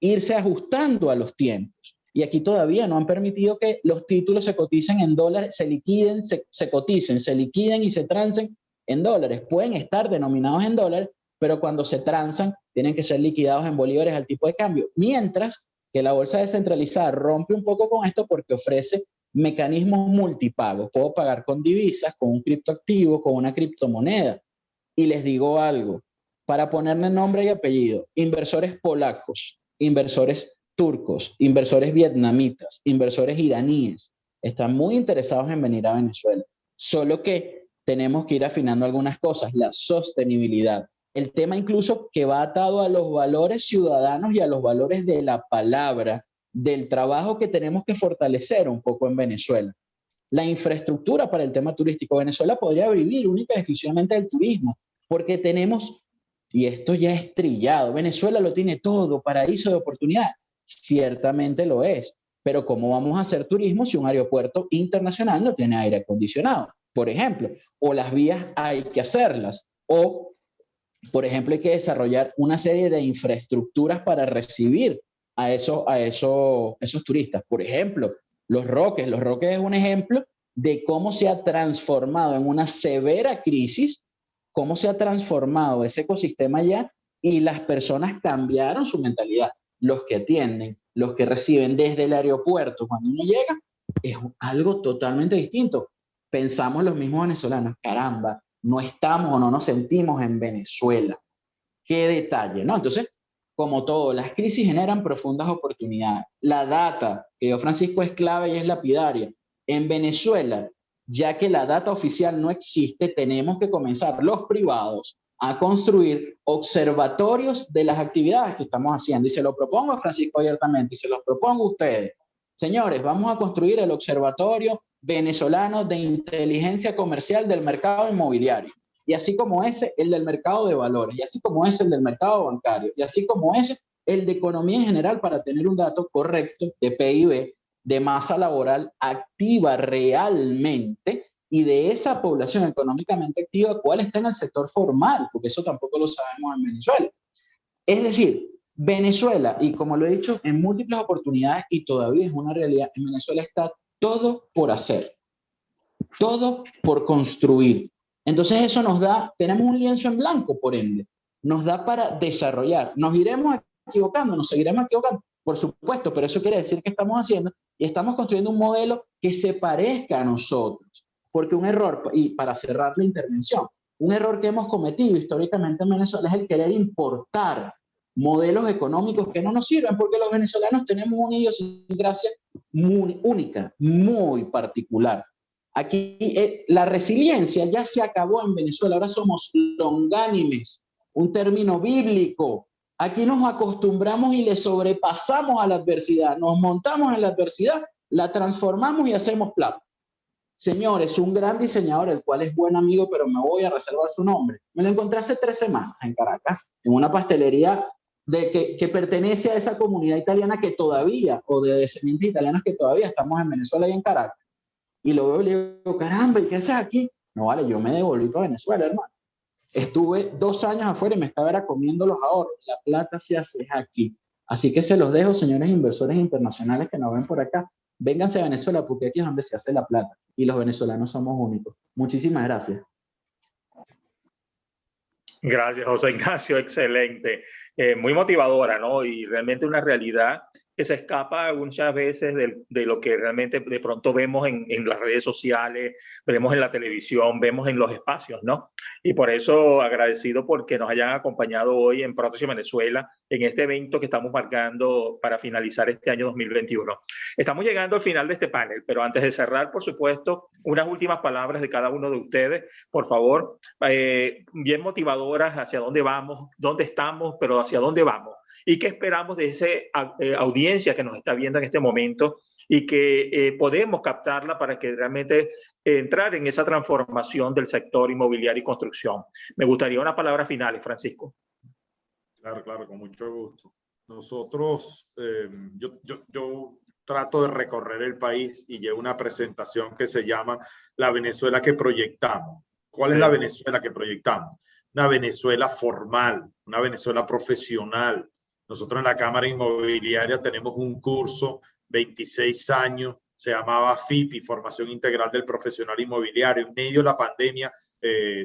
Speaker 3: irse ajustando a los tiempos. Y aquí todavía no han permitido que los títulos se coticen en dólares, se liquiden, se coticen, se liquiden y se transen en dólares. Pueden estar denominados en dólares, pero cuando se transan tienen que ser liquidados en bolívares al tipo de cambio. Mientras que la bolsa descentralizada rompe un poco con esto porque ofrece mecanismos multipagos. Puedo pagar con divisas, con un criptoactivo, con una criptomoneda. Y les digo algo, para ponerle nombre y apellido, inversores polacos, inversores turcos, inversores vietnamitas, inversores iraníes, están muy interesados en venir a Venezuela. Solo que tenemos que ir afinando algunas cosas, la sostenibilidad. El tema incluso que va atado a los valores ciudadanos y a los valores de la palabra, del trabajo que tenemos que fortalecer un poco en Venezuela. La infraestructura para el tema turístico. Venezuela podría vivir única y exclusivamente del turismo, porque tenemos, y esto ya es trillado, Venezuela lo tiene todo, paraíso de oportunidad. Ciertamente lo es, pero ¿cómo vamos a hacer turismo si un aeropuerto internacional no tiene aire acondicionado? Por ejemplo, o las vías hay que hacerlas, o, por ejemplo, hay que desarrollar una serie de infraestructuras para recibir a esos turistas. Por ejemplo, Los Roques es un ejemplo de cómo se ha transformado en una severa crisis, cómo se ha transformado ese ecosistema allá y las personas cambiaron su mentalidad. Los que atienden, los que reciben desde el aeropuerto cuando uno llega, es algo totalmente distinto. Pensamos los mismos venezolanos, caramba, no estamos o no nos sentimos en Venezuela. Qué detalle, ¿no? Entonces, como todo, las crisis generan profundas oportunidades. La data que dio Francisco es clave y es lapidaria. En Venezuela, ya que la data oficial no existe, tenemos que comenzar los privados a construir observatorios de las actividades que estamos haciendo. Y se lo propongo a Francisco abiertamente, y se los propongo a ustedes. Señores, vamos a construir el Observatorio Venezolano de Inteligencia Comercial del Mercado Inmobiliario. Y así como ese, el del mercado de valores. Y así como ese, el del mercado bancario. Y así como ese, el de economía en general para tener un dato correcto de PIB, de masa laboral activa realmente, y de esa población económicamente activa, ¿cuál está en el sector formal? Porque eso tampoco lo sabemos en Venezuela. Es decir, Venezuela, y como lo he dicho en múltiples oportunidades y todavía es una realidad, en Venezuela está todo por hacer, todo por construir. Entonces eso nos da, tenemos un lienzo en blanco, por ende, nos da para desarrollar. Nos iremos equivocando, nos seguiremos equivocando, por supuesto, pero eso quiere decir que estamos haciendo y estamos construyendo un modelo que se parezca a nosotros. Porque un error, y para cerrar la intervención, un error que hemos cometido históricamente en Venezuela es el querer importar modelos económicos que no nos sirven, porque los venezolanos tenemos una idiosincrasia muy única, muy particular. Aquí la resiliencia ya se acabó en Venezuela, ahora somos longánimes, un término bíblico. Aquí nos acostumbramos y le sobrepasamos a la adversidad, nos montamos en la adversidad, la transformamos y hacemos plata. Señores, un gran diseñador, el cual es buen amigo, pero me voy a reservar su nombre. Me lo encontré hace 3 semanas en Caracas, en una pastelería que pertenece a esa comunidad italiana que todavía, o de descendientes italianos que todavía estamos en Venezuela y en Caracas. Y lo veo y le digo, caramba, ¿y qué haces aquí? No, vale, yo me devolví para Venezuela, hermano. Estuve 2 años afuera y me estaba comiendo los ahorros. La plata se hace aquí. Así que se los dejo, señores inversores internacionales que nos ven por acá. Vénganse a Venezuela porque aquí es donde se hace la plata. Y los venezolanos somos únicos. Muchísimas gracias.
Speaker 1: Gracias, José Ignacio. Excelente. Muy motivadora, ¿no? Y realmente una realidad que se escapa muchas veces de lo que realmente de pronto vemos en las redes sociales, vemos en la televisión, vemos en los espacios, ¿no? Y por eso agradecido porque nos hayan acompañado hoy en Protección Venezuela, en este evento que estamos marcando para finalizar este año 2021. Estamos llegando al final de este panel, pero antes de cerrar, por supuesto, unas últimas palabras de cada uno de ustedes, por favor, bien motivadoras hacia dónde vamos, dónde estamos, pero hacia dónde vamos. ¿Y qué esperamos de esa audiencia que nos está viendo en este momento y que podemos captarla para que realmente entrar en esa transformación del sector inmobiliario y construcción? Me gustaría una palabra final, Francisco.
Speaker 2: Claro, con mucho gusto. Nosotros, yo trato de recorrer el país y llevo una presentación que se llama La Venezuela que proyectamos. ¿Cuál es la Venezuela que proyectamos? Una Venezuela formal, una Venezuela profesional. Nosotros en la Cámara Inmobiliaria tenemos un curso 26 años, se llamaba FIPI, Formación Integral del Profesional Inmobiliario. En medio de la pandemia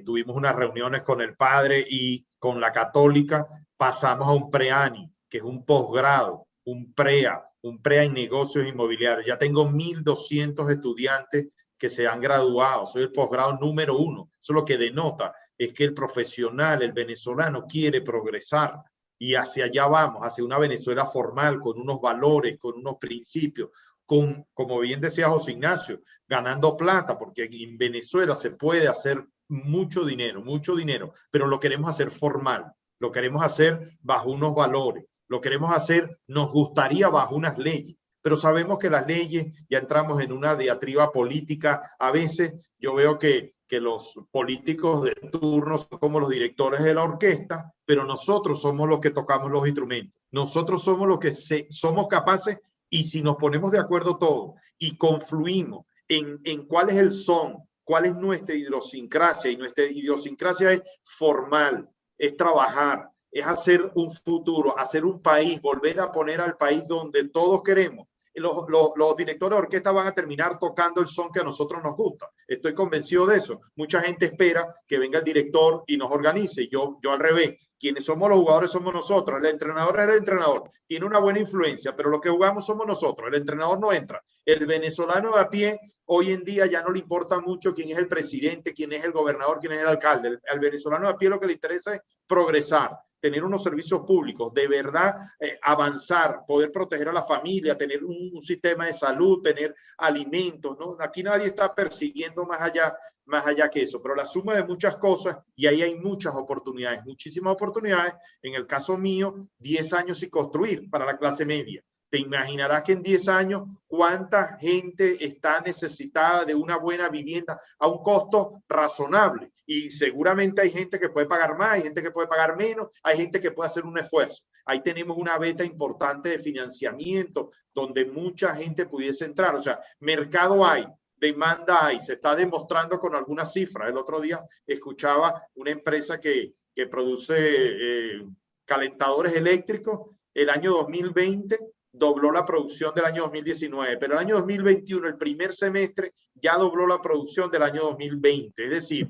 Speaker 2: tuvimos unas reuniones con el padre y con la Católica pasamos a un PREANI, que es un posgrado, un PREA en negocios inmobiliarios. Ya tengo 1.200 estudiantes que se han graduado. Soy el posgrado número 1. Eso lo que denota es que el profesional, el venezolano, quiere progresar. Y hacia allá vamos, hacia una Venezuela formal, con unos valores, con unos principios, con, como bien decía José Ignacio, ganando plata, porque en Venezuela se puede hacer mucho dinero, pero lo queremos hacer formal, lo queremos hacer bajo unos valores, lo queremos hacer, nos gustaría bajo unas leyes, pero sabemos que las leyes, ya entramos en una diatriba política, a veces yo veo que los políticos de turno son como los directores de la orquesta, pero nosotros somos los que tocamos los instrumentos, nosotros somos los que somos capaces, y si nos ponemos de acuerdo todos y confluimos en cuál es el son, cuál es nuestra idiosincrasia, y nuestra idiosincrasia es formal, es trabajar, es hacer un futuro, hacer un país, volver a poner al país donde todos queremos. Los directores de orquesta van a terminar tocando el son que a nosotros nos gusta. Estoy convencido de eso. Mucha gente espera que venga el director y nos organice. Yo al revés. Quienes somos los jugadores somos nosotros. El entrenador es el entrenador. Tiene una buena influencia, pero lo que jugamos somos nosotros. El entrenador no entra. El venezolano de a pie hoy en día ya no le importa mucho quién es el presidente, quién es el gobernador, quién es el alcalde. Al venezolano de a pie lo que le interesa es progresar, tener unos servicios públicos, de verdad avanzar, poder proteger a la familia, tener un sistema de salud, tener alimentos, ¿no? Aquí nadie está persiguiendo más allá que eso, pero la suma de muchas cosas, y ahí hay muchas oportunidades, muchísimas oportunidades. En el caso mío, 10 años sin construir para la clase media. Te imaginarás que en 10 años cuánta gente está necesitada de una buena vivienda a un costo razonable. Y seguramente hay gente que puede pagar más, hay gente que puede pagar menos, hay gente que puede hacer un esfuerzo. Ahí tenemos una beta importante de financiamiento donde mucha gente pudiese entrar. O sea, mercado hay, demanda hay, se está demostrando con algunas cifras. El otro día escuchaba una empresa que produce calentadores eléctricos. El año 2020 dobló la producción del año 2019, pero el año 2021, el primer semestre, ya dobló la producción del año 2020. Es decir,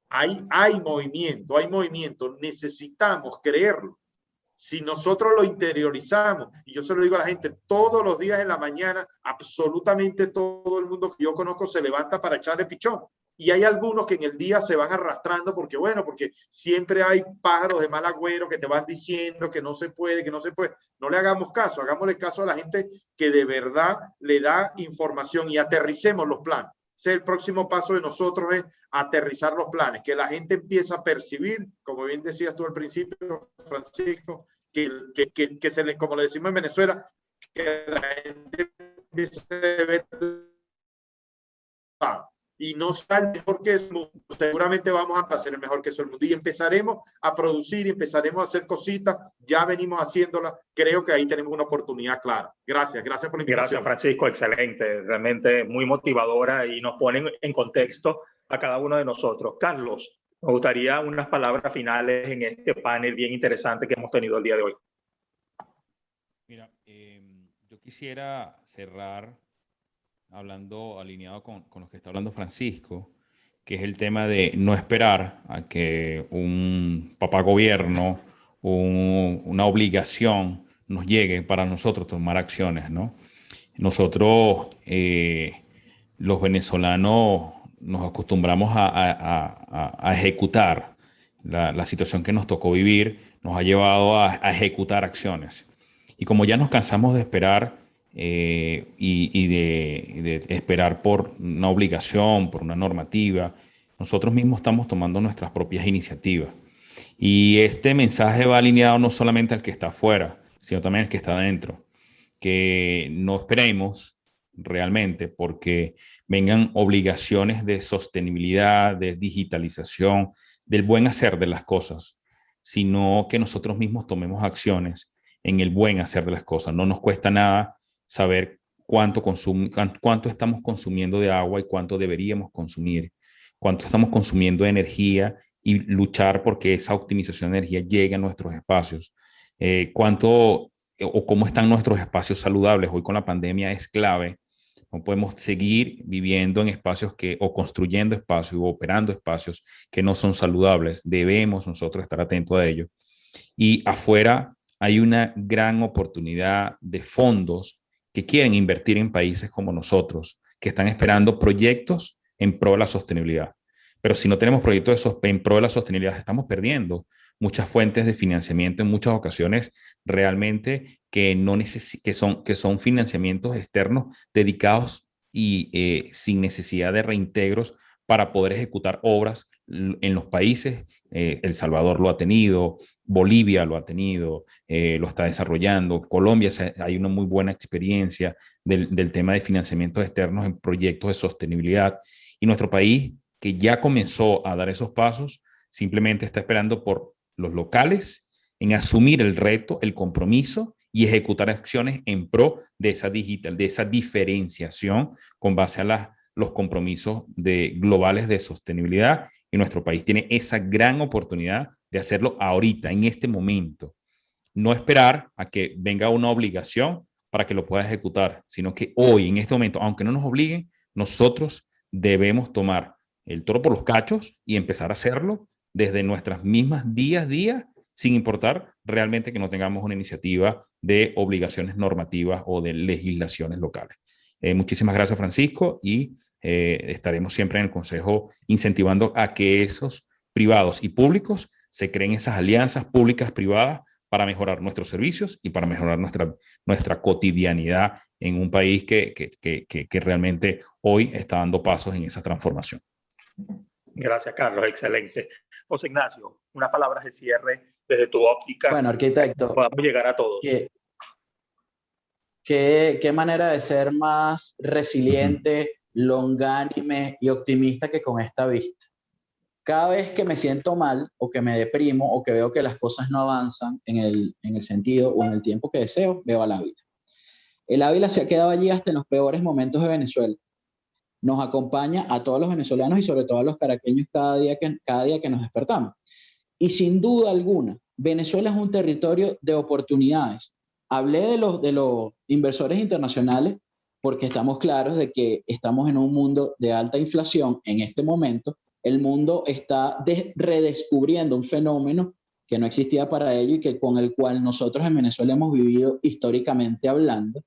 Speaker 2: hay movimiento, necesitamos creerlo. Si nosotros lo interiorizamos, y yo se lo digo a la gente, todos los días en la mañana, absolutamente todo el mundo que yo conozco se levanta para echarle pichón. Y hay algunos que en el día se van arrastrando porque siempre hay pájaros de mal agüero que te van diciendo que no se puede, que no se puede. No le hagamos caso, hagámosle caso a la gente que de verdad le da información y aterricemos los planes. El próximo paso de nosotros es aterrizar los planes, que la gente empiece a percibir, como bien decías tú al principio, Francisco, que se le, como le decimos en Venezuela, que la gente empiece a ver y no sea el mejor queso del mundo. Seguramente vamos a ser el mejor queso del mundo y empezaremos a producir, empezaremos a hacer cositas, ya venimos haciéndolas, creo que ahí tenemos una oportunidad clara. Gracias por la invitación.
Speaker 1: Gracias, Francisco, excelente, realmente muy motivadora y nos pone en contexto a cada uno de nosotros. Carlos, me gustaría unas palabras finales en este panel bien interesante que hemos tenido el día de hoy.
Speaker 4: Mira, yo quisiera cerrar hablando, alineado con lo que está hablando Francisco, que es el tema de no esperar a que un papá gobierno, una obligación nos llegue para nosotros tomar acciones, ¿no? Nosotros, los venezolanos, nos acostumbramos a ejecutar. La situación que nos tocó vivir nos ha llevado a ejecutar acciones. Y como ya nos cansamos de esperar, y de esperar por una obligación, por una normativa, nosotros mismos estamos tomando nuestras propias iniciativas. Y este mensaje va alineado no solamente al que está afuera, sino también al que está adentro. Que no esperemos realmente porque vengan obligaciones de sostenibilidad, de digitalización, del buen hacer de las cosas, sino que nosotros mismos tomemos acciones en el buen hacer de las cosas. No nos cuesta nada saber cuánto estamos consumiendo de agua y cuánto deberíamos consumir, cuánto estamos consumiendo de energía y luchar porque esa optimización de energía llegue a nuestros espacios, cuánto o cómo están nuestros espacios saludables. Hoy con la pandemia es clave. No podemos seguir viviendo en espacios o construyendo espacios o operando espacios que no son saludables. Debemos nosotros estar atentos a ello. Y afuera hay una gran oportunidad de fondos que quieren invertir en países como nosotros, que están esperando proyectos en pro de la sostenibilidad. Pero si no tenemos proyectos en pro de la sostenibilidad, estamos perdiendo muchas fuentes de financiamiento en muchas ocasiones realmente que son financiamientos externos dedicados y sin necesidad de reintegros para poder ejecutar obras en los países. El Salvador lo ha tenido, Bolivia lo ha tenido, lo está desarrollando, Colombia hay una muy buena experiencia del tema de financiamientos externos en proyectos de sostenibilidad, y nuestro país, que ya comenzó a dar esos pasos, simplemente está esperando por los locales en asumir el reto, el compromiso y ejecutar acciones en pro de esa diferenciación con base a los compromisos globales de sostenibilidad. Y nuestro país tiene esa gran oportunidad de hacerlo ahorita, en este momento. No esperar a que venga una obligación para que lo pueda ejecutar, sino que hoy, en este momento, aunque no nos obliguen, nosotros debemos tomar el toro por los cachos y empezar a hacerlo desde nuestras mismas día a día, sin importar realmente que no tengamos una iniciativa de obligaciones normativas o de legislaciones locales. Muchísimas gracias, Francisco, y estaremos siempre en el Consejo incentivando a que esos privados y públicos se creen esas alianzas públicas privadas para mejorar nuestros servicios y para mejorar nuestra cotidianidad en un país que realmente hoy está dando pasos en esa transformación.
Speaker 1: Gracias, Carlos. Excelente. José Ignacio, unas palabras de cierre desde tu óptica.
Speaker 3: Bueno, arquitecto,
Speaker 1: podamos llegar a todos.
Speaker 3: ¿Qué manera de ser más resiliente, longánime y optimista que con esta vista? Cada vez que me siento mal o que me deprimo o que veo que las cosas no avanzan en el sentido o en el tiempo que deseo, veo al Ávila. El Ávila se ha quedado allí hasta en los peores momentos de Venezuela. Nos acompaña a todos los venezolanos y sobre todo a los caraqueños cada día que nos despertamos. Y sin duda alguna, Venezuela es un territorio de oportunidades. Hablé de los inversores internacionales porque estamos claros de que estamos en un mundo de alta inflación en este momento. El mundo está redescubriendo un fenómeno que no existía para ello y con el cual nosotros en Venezuela hemos vivido históricamente hablando.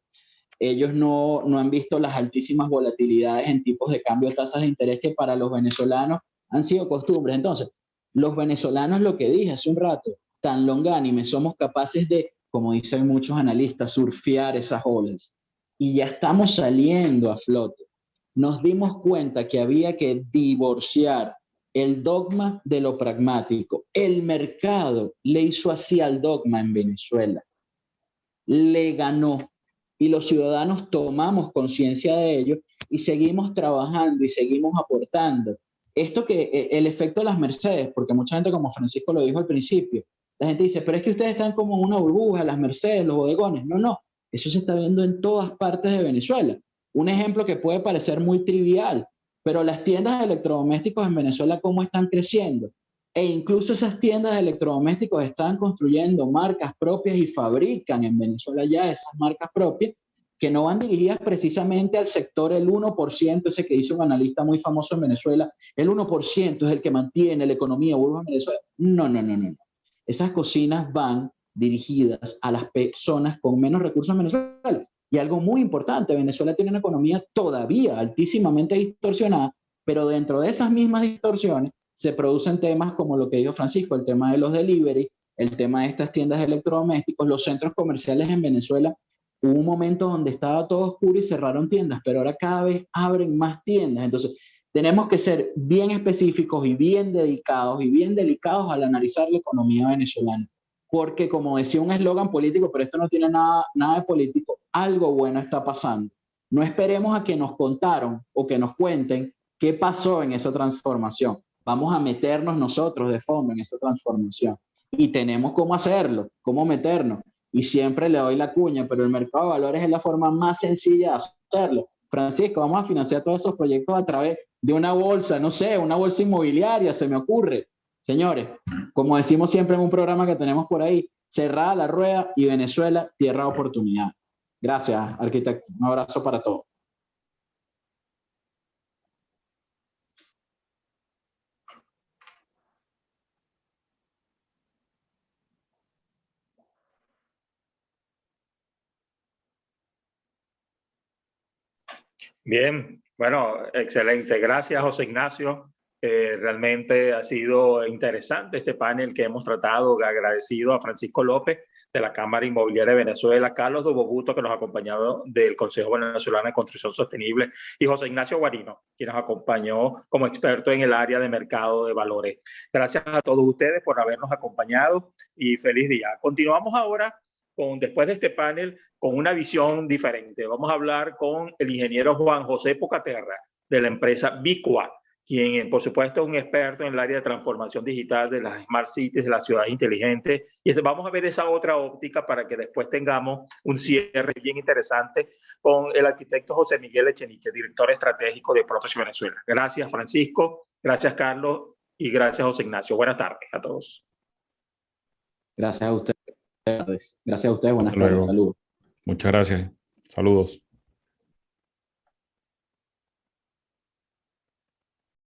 Speaker 3: Ellos no han visto las altísimas volatilidades en tipos de cambio, tasas de interés que para los venezolanos han sido costumbres. Entonces, los venezolanos, lo que dije hace un rato, tan longánimes, somos capaces de, como dicen muchos analistas, surfear esas olas. Y ya estamos saliendo a flote. Nos dimos cuenta que había que divorciar el dogma de lo pragmático. El mercado le hizo así al dogma en Venezuela. Le ganó. Y los ciudadanos tomamos conciencia de ello y seguimos trabajando y seguimos aportando. Esto que el efecto de las Mercedes, porque mucha gente, como Francisco lo dijo al principio, la gente dice, pero es que ustedes están como una burbuja, las Mercedes, los bodegones. No, eso se está viendo en todas partes de Venezuela. Un ejemplo que puede parecer muy trivial, pero las tiendas de electrodomésticos en Venezuela, ¿cómo están creciendo? E incluso esas tiendas de electrodomésticos están construyendo marcas propias y fabrican en Venezuela ya esas marcas propias que no van dirigidas precisamente al sector, el 1%, ese que dice un analista muy famoso en Venezuela, el 1% es el que mantiene la economía burbuja en Venezuela. No. Esas cocinas van dirigidas a las personas con menos recursos en Venezuela. Y algo muy importante, Venezuela tiene una economía todavía altísimamente distorsionada, pero dentro de esas mismas distorsiones se producen temas como lo que dijo Francisco, el tema de los delivery, el tema de estas tiendas de electrodomésticos, los centros comerciales en Venezuela. Hubo un momento donde estaba todo oscuro y cerraron tiendas, pero ahora cada vez abren más tiendas. Entonces, tenemos que ser bien específicos y bien dedicados y bien delicados al analizar la economía venezolana. Porque, como decía un eslogan político, pero esto no tiene nada de político, algo bueno está pasando. No esperemos a que nos contaron o que nos cuenten qué pasó en esa transformación. Vamos a meternos nosotros de fondo en esa transformación. Y tenemos cómo hacerlo, cómo meternos. Y siempre le doy la cuña, pero el mercado de valores es la forma más sencilla de hacerlo. Francisco, vamos a financiar todos esos proyectos a través de una bolsa, no sé, una bolsa inmobiliaria, se me ocurre. Señores, como decimos siempre en un programa que tenemos por ahí, cerrada la rueda y Venezuela, tierra de oportunidad. Gracias, arquitecto. Un abrazo para todos.
Speaker 1: Bien, bueno, excelente. Gracias, José Ignacio. Realmente ha sido interesante este panel que hemos tratado. Agradecido a Francisco López de la Cámara Inmobiliaria de Venezuela, Carlos Doboguto, que nos ha acompañado del Consejo Venezolano de Construcción Sostenible, y José Ignacio Guarino, quien nos acompañó como experto en el área de mercado de valores. Gracias a todos ustedes por habernos acompañado y feliz día. Continuamos ahora después de este panel con una visión diferente. Vamos a hablar con el ingeniero Juan José Pocaterra de la empresa Bicua, quien por supuesto es un experto en el área de transformación digital de las Smart Cities, de las ciudades inteligentes. Y vamos a ver esa otra óptica para que después tengamos un cierre bien interesante con el arquitecto José Miguel Echenique, director estratégico de Protech Venezuela. Gracias, Francisco. Gracias, Carlos. Y gracias, José Ignacio. Buenas tardes a todos.
Speaker 3: Gracias a ustedes. Gracias a ustedes. Buenas tardes. Saludos.
Speaker 4: Muchas gracias. Saludos.